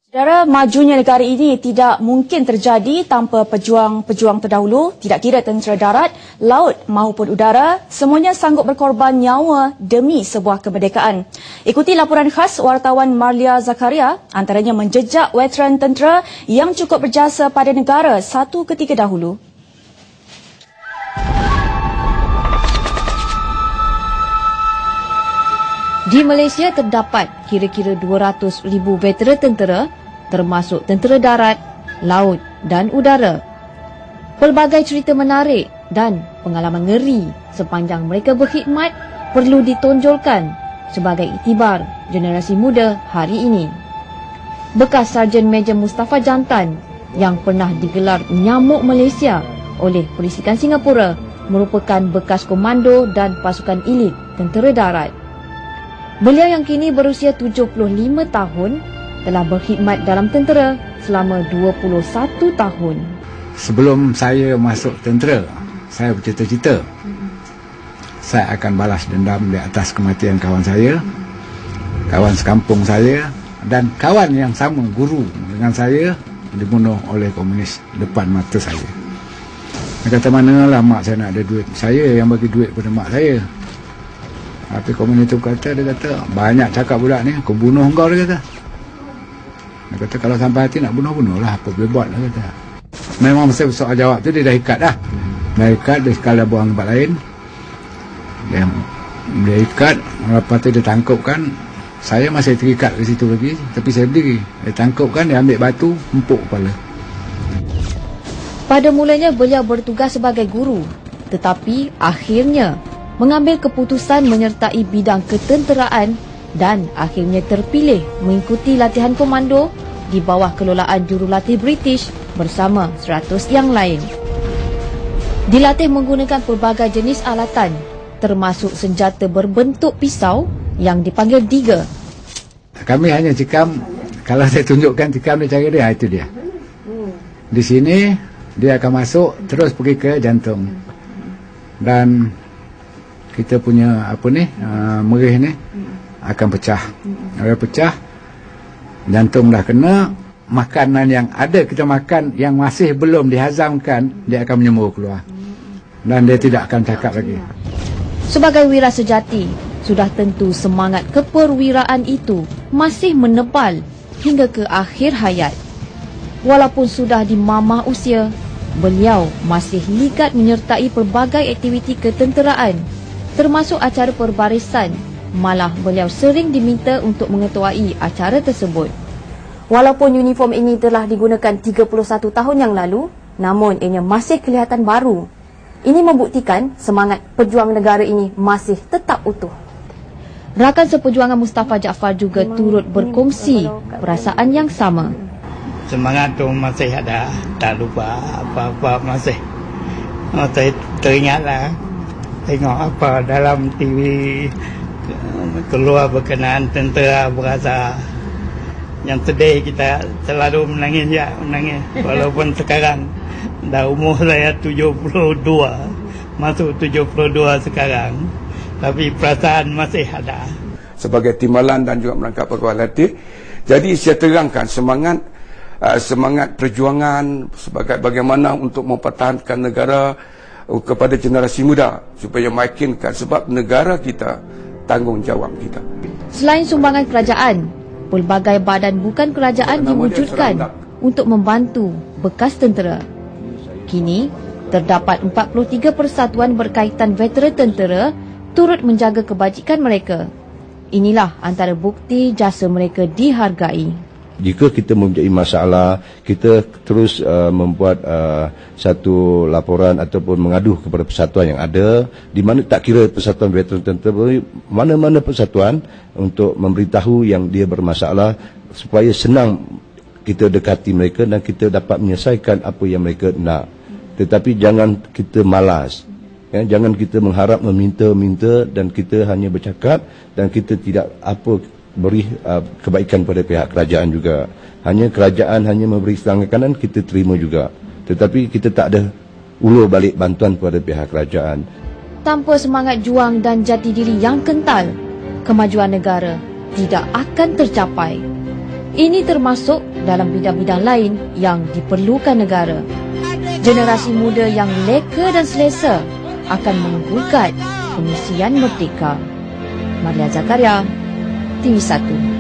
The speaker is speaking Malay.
Saudara, majunya negara ini tidak mungkin terjadi tanpa pejuang-pejuang terdahulu, tidak kira tentera darat, laut maupun udara, semuanya sanggup berkorban nyawa demi sebuah kemerdekaan. Ikuti laporan khas wartawan Marlia Zakaria, antaranya menjejak veteran tentera yang cukup berjasa pada negara satu ketika dahulu. Di Malaysia terdapat kira-kira 200,000 veteran tentera, termasuk tentera darat, laut dan udara. Pelbagai cerita menarik dan pengalaman ngeri sepanjang mereka berkhidmat perlu ditonjolkan sebagai iktibar generasi muda hari ini. Bekas Sarjan Meja Mustafa Jantan yang pernah digelar Nyamuk Malaysia oleh Perisikan Singapura merupakan bekas komando dan pasukan elit tentera darat. Beliau yang kini berusia 75 tahun telah berkhidmat dalam tentera selama 21 tahun. Sebelum saya masuk tentera, saya bercita-cita saya akan balas dendam di atas kematian kawan saya, kawan sekampung saya dan kawan yang sama guru dengan saya dibunuh oleh komunis depan mata saya. Dia kata, manalah mak saya nak ada duit. Saya yang bagi duit kepada mak saya. Tapi komunis itu dia kata, banyak cakap budak ni, aku bunuh kau, dia kata. Dia kata, kalau sampai hati nak bunuh lah, apa boleh buat, dia kata. Memang masa soal jawab tu dia dah ikat dah. Dia ikat, dia sekali buang tempat lain. Dia ikat, lepas tu dia tangkupkan. Saya masih terikat di situ lagi, tapi saya berdiri. Dia tangkupkan, dia ambil batu, empuk kepala. Pada mulanya beliau bertugas sebagai guru, tetapi akhirnya mengambil keputusan menyertai bidang ketenteraan dan akhirnya terpilih mengikuti latihan komando di bawah kelolaan jurulatih British bersama 100 yang lain. Dilatih menggunakan pelbagai jenis alatan, termasuk senjata berbentuk pisau yang dipanggil digger. Kami hanya cikam, kalau saya tunjukkan cikam dia cara dia, itu dia. Di sini dia akan masuk terus pergi ke jantung. Dan kita punya merih ni akan pecah. Kalau pecah, jantung dah kena, makanan yang ada kita makan yang masih belum dihazamkan, dia akan menyembur keluar. Dan dia tidak akan cakap lagi. Sebagai wira sejati, sudah tentu semangat keperwiraan itu masih menebal hingga ke akhir hayat. Walaupun sudah di mamah usia, beliau masih ligat menyertai pelbagai aktiviti ketenteraan, termasuk acara perbarisan. Malah beliau sering diminta untuk mengetuai acara tersebut. Walaupun uniform ini telah digunakan 31 tahun yang lalu, namun ianya masih kelihatan baru. Ini membuktikan semangat pejuang negara ini masih tetap utuh. Rakan seperjuangan Mustafa Jaafar juga turut berkongsi perasaan yang sama. Semangat tu masih ada, tak lupa apa-apa masih. Saya teringatlah tengok apa dalam TV keluar berkenaan tentera, berasa yang sedih, kita selalu menangis menangis. Walaupun sekarang dah umur saya 72, masuk 72 sekarang, tapi perasaan masih ada. Sebagai timbalan dan juga merangkap perkuat latih, jadi saya terangkan semangat perjuangan sebagai bagaimana untuk mempertahankan negara kepada generasi muda supaya meyakinkan, sebab negara kita tanggungjawab kita. Selain sumbangan kerajaan, pelbagai badan bukan kerajaan diwujudkan untuk membantu bekas tentera. Kini, terdapat 43 persatuan berkaitan veteran tentera turut menjaga kebajikan mereka. Inilah antara bukti jasa mereka dihargai. Jika kita mempunyai masalah, kita terus membuat satu laporan ataupun mengaduh kepada persatuan yang ada, di mana tak kira persatuan veteran tentera, mana-mana persatuan, untuk memberitahu yang dia bermasalah supaya senang kita dekati mereka dan kita dapat menyelesaikan apa yang mereka nak. Tetapi jangan kita malas. Ya, jangan kita mengharap meminta-minta dan kita hanya bercakap dan kita tidak beri kebaikan pada pihak kerajaan juga. Hanya kerajaan hanya memberi setengah kanan, kita terima juga. Tetapi kita tak ada ulur balik bantuan kepada pihak kerajaan. Tanpa semangat juang dan jati diri yang kental, kemajuan negara tidak akan tercapai. Ini termasuk dalam bidang-bidang lain yang diperlukan negara. Generasi muda yang leka dan selesa akan menggugat Komisian Merdeka. Maria Zakaria, TV1.